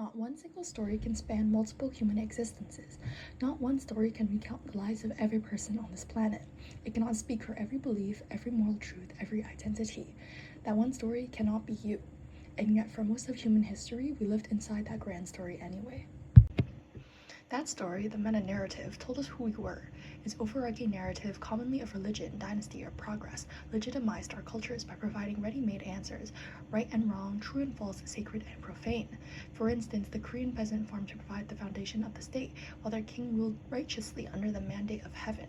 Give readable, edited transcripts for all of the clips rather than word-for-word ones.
Not one single story can span multiple human existences. Not one story can recount the lives of every person on this planet. It cannot speak for every belief, every moral truth, every identity. That one story cannot be you. And yet, for most of human history, we lived inside that grand story anyway. That story, the meta-narrative, told us who we were. Its overarching narrative, commonly of religion, dynasty, or progress, legitimized our cultures by providing ready-made answers, right and wrong, true and false, sacred and profane. For instance, the Korean peasant farmed to provide the foundation of the state, while their king ruled righteously under the mandate of heaven.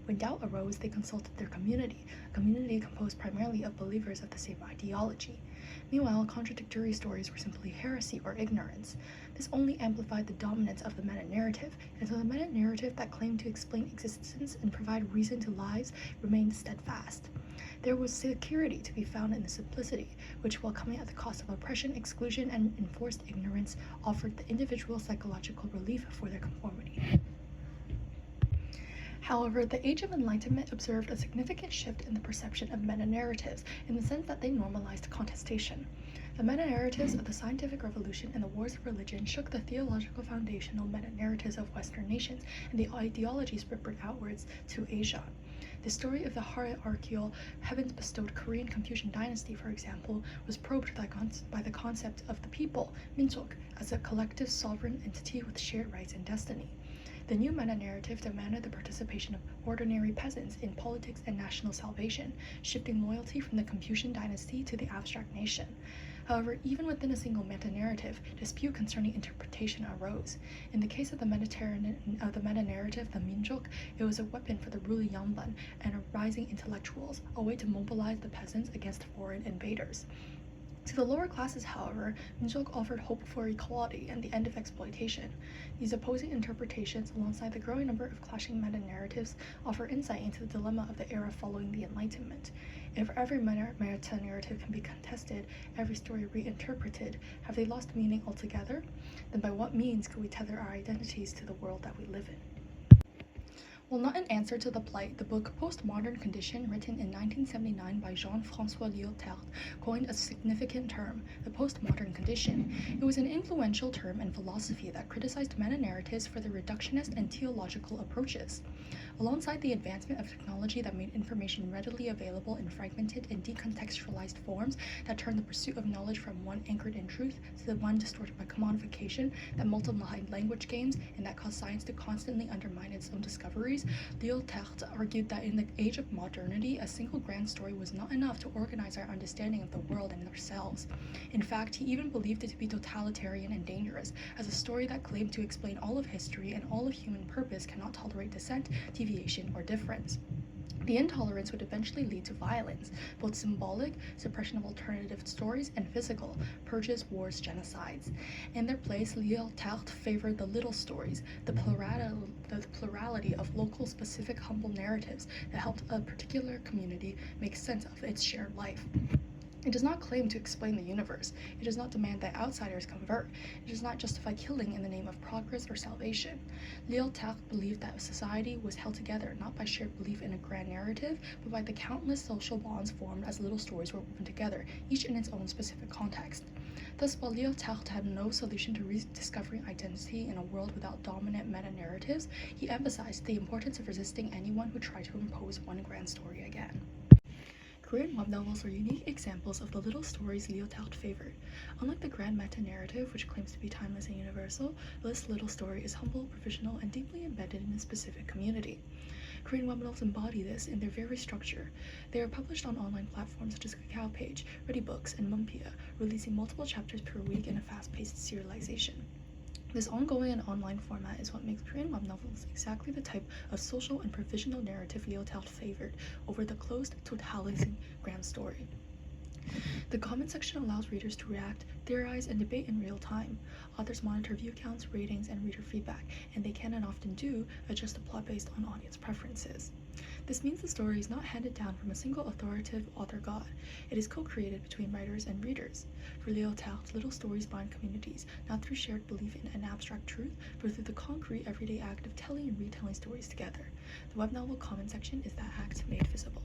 When doubt arose, they consulted their community, a community composed primarily of believers of the same ideology. Meanwhile, contradictory stories were simply heresy or ignorance. This only amplified the dominance of the meta-narrative, and so the meta-narrative that claimed to explain existence and provide reason to lives remained steadfast. There was security to be found in the simplicity, which, while coming at the cost of oppression, exclusion, and enforced ignorance, offered the individual psychological relief for their conformity. However, the Age of Enlightenment observed a significant shift in the perception of meta-narratives in the sense that they normalized contestation. The meta-narratives of the scientific revolution and the wars of religion shook the theological foundational meta-narratives of Western nations, and the ideologies rippled outwards to Asia. The story of the hierarchical, heavens-bestowed Korean Confucian dynasty, for example, was probed by the concept of the people, 민족, as a collective sovereign entity with shared rights and destiny. The new meta-narrative demanded the participation of ordinary peasants in politics and national salvation, shifting loyalty from the Confucian dynasty to the abstract nation. However, even within a single meta-narrative, dispute concerning interpretation arose. In the case of the meta-narrative, the 민족, it was a weapon for the ruling Yangban and rising intellectuals, a way to mobilize the peasants against foreign invaders. To the lower classes, however, 민족 offered hope for equality and the end of exploitation. These opposing interpretations, alongside the growing number of clashing meta-narratives, offer insight into the dilemma of the era following the Enlightenment. If every meta-narrative can be contested, every story reinterpreted, have they lost meaning altogether? Then by what means could we tether our identities to the world that we live in? While not an answer to the plight, the book Postmodern Condition, written in 1979 by Jean-François Lyotard, coined a significant term, the postmodern condition. It was an influential term in philosophy that criticized meta-narratives for their reductionist and teleological approaches. Alongside the advancement of technology that made information readily available in fragmented and decontextualized forms that turned the pursuit of knowledge from one anchored in truth to the one distorted by commodification, that multiplied language games, and that caused science to constantly undermine its own discoveries, Lyotard argued that in the age of modernity, a single grand story was not enough to organize our understanding of the world and ourselves. In fact, he even believed it to be totalitarian and dangerous, as a story that claimed to explain all of history and all of human purpose cannot tolerate dissent, deviation, or difference. The intolerance would eventually lead to violence, both symbolic, suppression of alternative stories, and physical, purges, wars, genocides. In their place, Lyotard favored the little stories, the plurality of local, specific, humble narratives that helped a particular community make sense of its shared life. It does not claim to explain the universe. It does not demand that outsiders convert. It does not justify killing in the name of progress or salvation. Lyotard believed that society was held together not by shared belief in a grand narrative, but by the countless social bonds formed as little stories were woven together, each in its own specific context. Thus, while Lyotard had no solution to rediscovering identity in a world without dominant meta-narratives, he emphasized the importance of resisting anyone who tried to impose one grand story again. Korean web novels are unique examples of the little stories Lyotard favored. Unlike the grand meta-narrative, which claims to be timeless and universal, this little story is humble, provisional, and deeply embedded in a specific community. Korean web novels embody this in their very structure. They are published on online platforms such as Kakao Page, Ready Books, and Mumpia, releasing multiple chapters per week in a fast-paced serialization. This ongoing and online format is what makes Korean web novels exactly the type of social and provisional narrative Lyotard favored over the closed, totalizing grand story. The comment section allows readers to react, theorize, and debate in real time. Authors monitor view counts, ratings, and reader feedback, and they can and often do adjust the plot based on audience preferences. This means the story is not handed down from a single authoritative author god. It is co-created between writers and readers. For Lyotard, little stories bind communities, not through shared belief in an abstract truth, but through the concrete everyday act of telling and retelling stories together. The web novel comment section is that act made visible.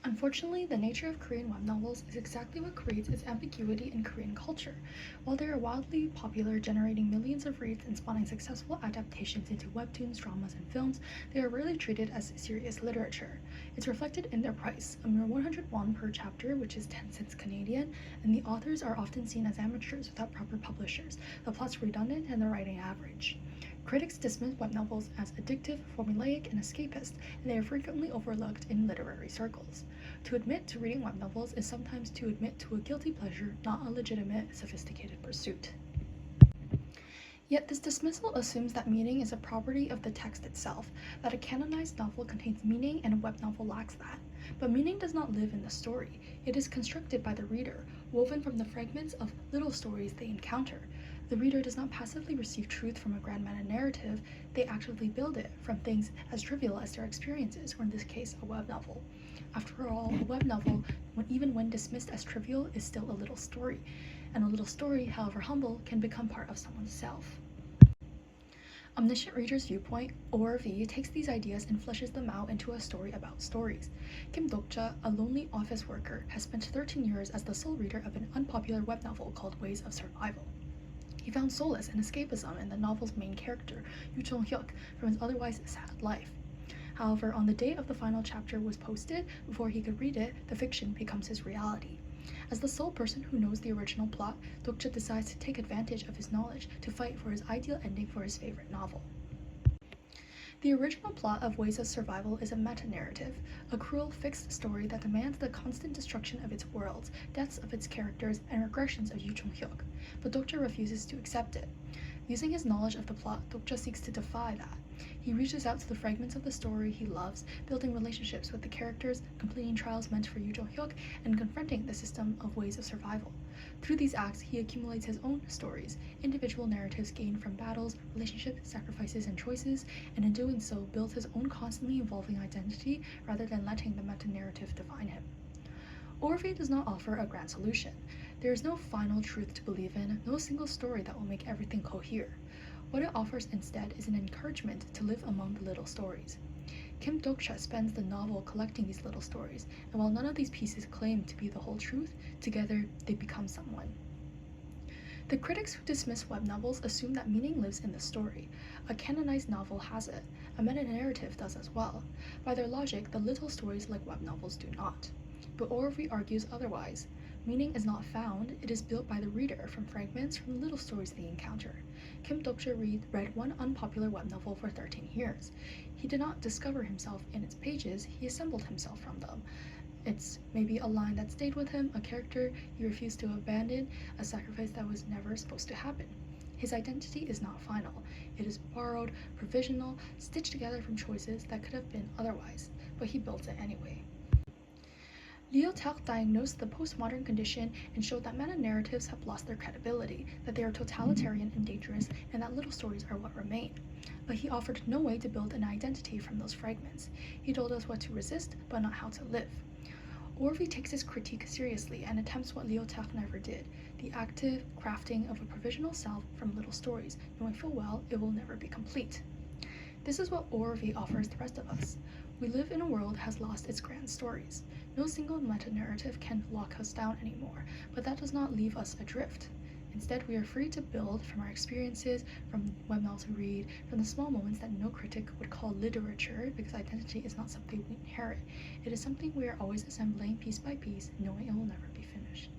Unfortunately, the nature of Korean web novels is exactly what creates its ambiguity in Korean culture. While they are wildly popular, generating millions of reads and spawning successful adaptations into webtoons, dramas, and films, they are rarely treated as serious literature. It's reflected in their price, a mere 100 won per chapter, which is 10 cents Canadian, and the authors are often seen as amateurs without proper publishers, the plots redundant, and the writing average. Critics dismiss web novels as addictive, formulaic, and escapist, and they are frequently overlooked in literary circles. To admit to reading web novels is sometimes to admit to a guilty pleasure, not a legitimate, sophisticated pursuit. Yet this dismissal assumes that meaning is a property of the text itself, that a canonized novel contains meaning and a web novel lacks that. But meaning does not live in the story. It is constructed by the reader, woven from the fragments of little stories they encounter. The reader does not passively receive truth from a grand meta-narrative, they actively build it from things as trivial as their experiences, or in this case, a web novel. After all, a web novel, even when dismissed as trivial, is still a little story, and a little story, however humble, can become part of someone's self. Omniscient Reader's Viewpoint, ORV, takes these ideas and fleshes them out into a story about stories. Kim Dokja, a lonely office worker, has spent 13 years as the sole reader of an unpopular web novel called Ways of Survival. He found solace and escapism in the novel's main character, Yoo Chung-hyuk, from his otherwise sad life. However, on the day of the final chapter was posted, before he could read it, the fiction becomes his reality. As the sole person who knows the original plot, Dokja decides to take advantage of his knowledge to fight for his ideal ending for his favorite novel. The original plot of Ways of Survival is a meta-narrative, a cruel, fixed story that demands the constant destruction of its worlds, deaths of its characters, and regressions of Yoo Chung-hyuk, but Dokja refuses to accept it. Using his knowledge of the plot, Dokja seeks to defy that. He reaches out to the fragments of the story he loves, building relationships with the characters, completing trials meant for Yoo Chung-hyuk, and confronting the system of Ways of Survival. Through these acts, he accumulates his own stories, individual narratives gained from battles, relationships, sacrifices, and choices, and in doing so, builds his own constantly evolving identity rather than letting the meta-narrative define him. ORV does not offer a grand solution. There is no final truth to believe in, no single story that will make everything cohere. What it offers instead is an encouragement to live among the little stories. Kim Dokja spends the novel collecting these little stories, and while none of these pieces claim to be the whole truth, together they become someone. The critics who dismiss web novels assume that meaning lives in the story. A canonized novel has it. A meta-narrative does as well. By their logic, the little stories like web novels do not. But ORV argues otherwise. Meaning is not found, it is built by the reader from fragments from the little stories they encounter. Kim Dokja read one unpopular web novel for 13 years. He did not discover himself in its pages, he assembled himself from them. It's maybe a line that stayed with him, a character he refused to abandon, a sacrifice that was never supposed to happen. His identity is not final. It is borrowed, provisional, stitched together from choices that could have been otherwise, but he built it anyway. Lyotard diagnosed the postmodern condition and showed that meta-narratives have lost their credibility, that they are totalitarian and dangerous, and that little stories are what remain. But he offered no way to build an identity from those fragments. He told us what to resist, but not how to live. ORV takes his critique seriously and attempts what Lyotard never did, the active crafting of a provisional self from little stories, knowing full well it will never be complete. This is what ORV offers the rest of us. We live in a world that has lost its grand stories. No single meta-narrative can lock us down anymore, but that does not leave us adrift. Instead, we are free to build from our experiences, from web novels we read, from the small moments that no critic would call literature, because identity is not something we inherit. It is something we are always assembling piece by piece, knowing it will never be finished.